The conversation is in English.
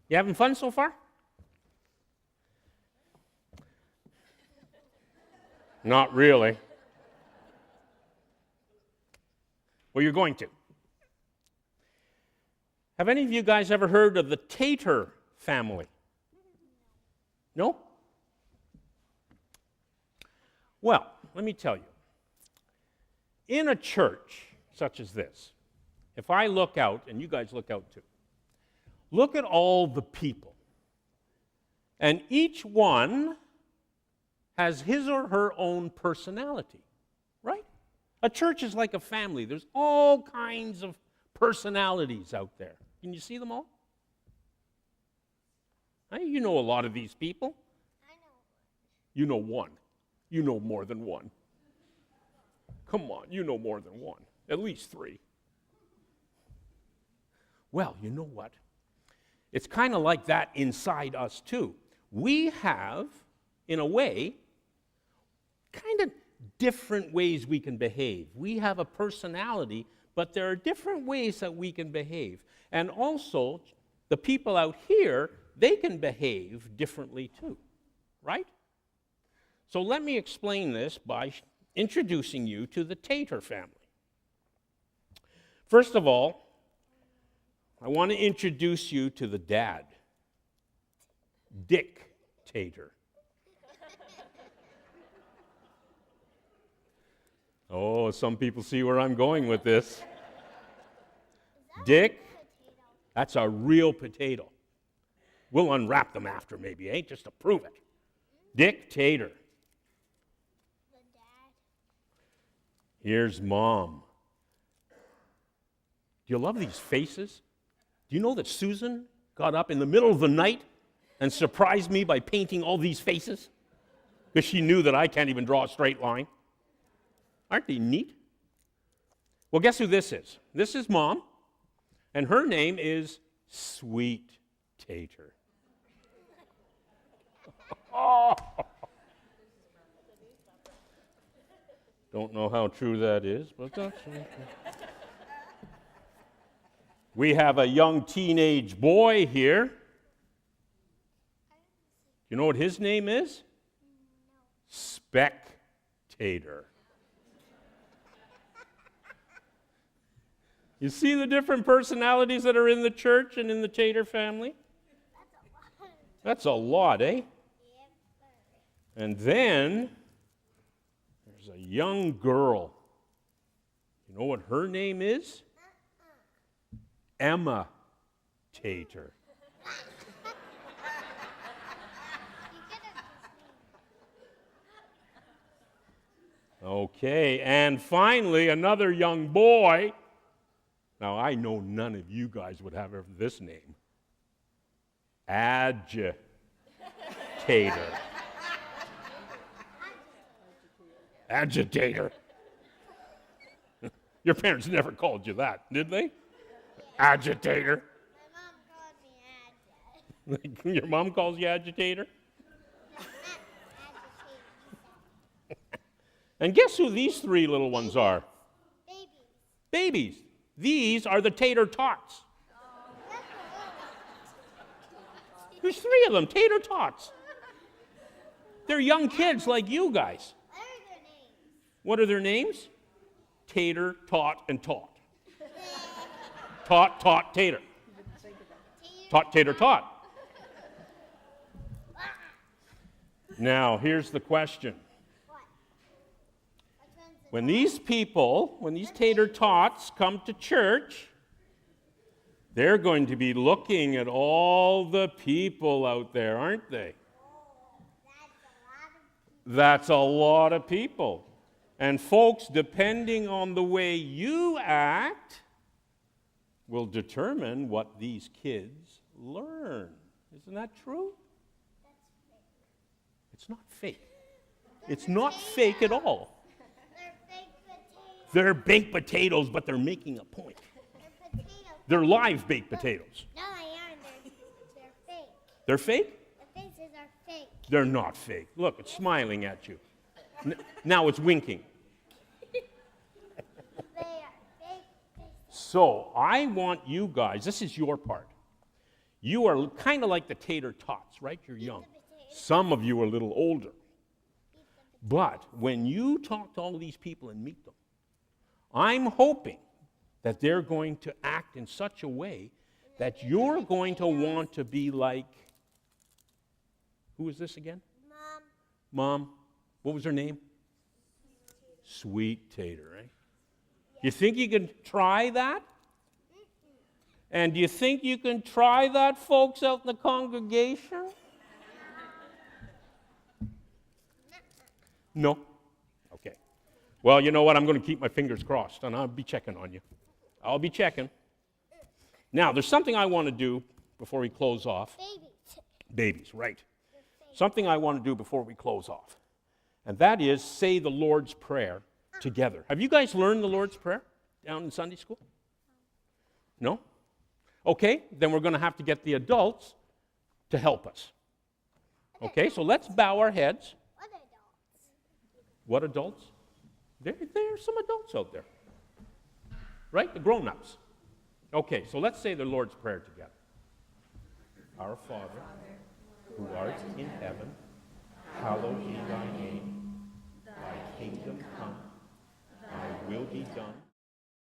You having fun so far? Not really. Well, you're going to. Have any of you guys ever heard of the Tator family? No? Well, let me tell you. In a church such as this, if I look out, and you guys look out too, look at all the people. And each one has his or her own personality, right? A church is like a family. There's all kinds of personalities out there. Can you see them all? Hey, you know a lot of these people. I know. You know one. You know more than one. Come on, you know more than one. At least three. Well, you know what? It's kind of like that inside us too. We have, in a way, kind of different ways we can behave. We have a personality, but there are different ways that we can behave. And also, the people out here, they can behave differently too, right? So let me explain this by introducing you to the Tator family. First of all, I want to introduce you to the dad, Dick Tator. Oh, some people see where I'm going with this. Dick, that's a real potato. We'll unwrap them after maybe, eh? Just to prove it. Dick Tator. The dad. Here's Mom. Do you love these faces? Do you know that Susan got up in the middle of the night and surprised me by painting all these faces? Because she knew that I can't even draw a straight line. Aren't they neat? Well, guess who this is? This is Mom, and her name is Sweet Tator. Oh. Don't know how true that is, but that's okay. We have a young teenage boy here. You know what his name is? Spectator. You see the different personalities that are in the church and in the Tator family? That's a lot, eh? And then there's a young girl. You know what her name is? Emma Tator. Okay, and finally, another young boy. Now, I know none of you guys would have this name. Agitator. Agitator. Your parents never called you that, did they? Agitator. My mom called me Agitator. Your mom calls you agitator? And guess who these three little ones are? Babies. Babies. These are the Tator Tots. There's three of them, Tator Tots. They're young kids like you guys. What are their names? What are their names? Tator, Tot, and Tot. Tot, Tot, Tator. Tot, Tator, Tot. Now, here's the question. What? Which one's the When these people, when these Tator Tots come to church, they're going to be looking at all the people out there, aren't they? That's a lot of That's a lot of people. And folks, depending on the way you act, will determine what these kids learn. Isn't that true? It's not fake. It's not fake at all. They're fake potatoes. They're baked potatoes, but they're making a point. They're potatoes. They're live baked potatoes. No, they aren't. They're fake. They're fake? The faces are fake. They're not fake. Look, it's smiling at you. Now it's winking. They are fake faces. So I want you guys, this is your part. You are kind of like the Tator tots, right? You're young. Some of you are a little older. But when you talk to all of these people and meet them, I'm hoping that they're going to act in such a way that you're going to want to be like, who is this again? Mom. What was her name? Sweet Tator, right? You think you can try that? And do you think you can try that, folks out in the congregation? No? Okay. Well, you know what? I'm going to keep my fingers crossed, and I'll be checking on you. I'll be checking. Now, there's something I want to do before we close off. Babies, right. Something I want to do before we close off. And that is say the Lord's Prayer together. Have you guys learned the Lord's Prayer down in Sunday school? No? Okay, then we're going to have to get the adults to help us. Okay, so let's bow our heads. What adults? There are some adults out there. Right? The grown-ups. Okay, so let's say the Lord's Prayer together. Our Father, who art in heaven, hallowed be thy name.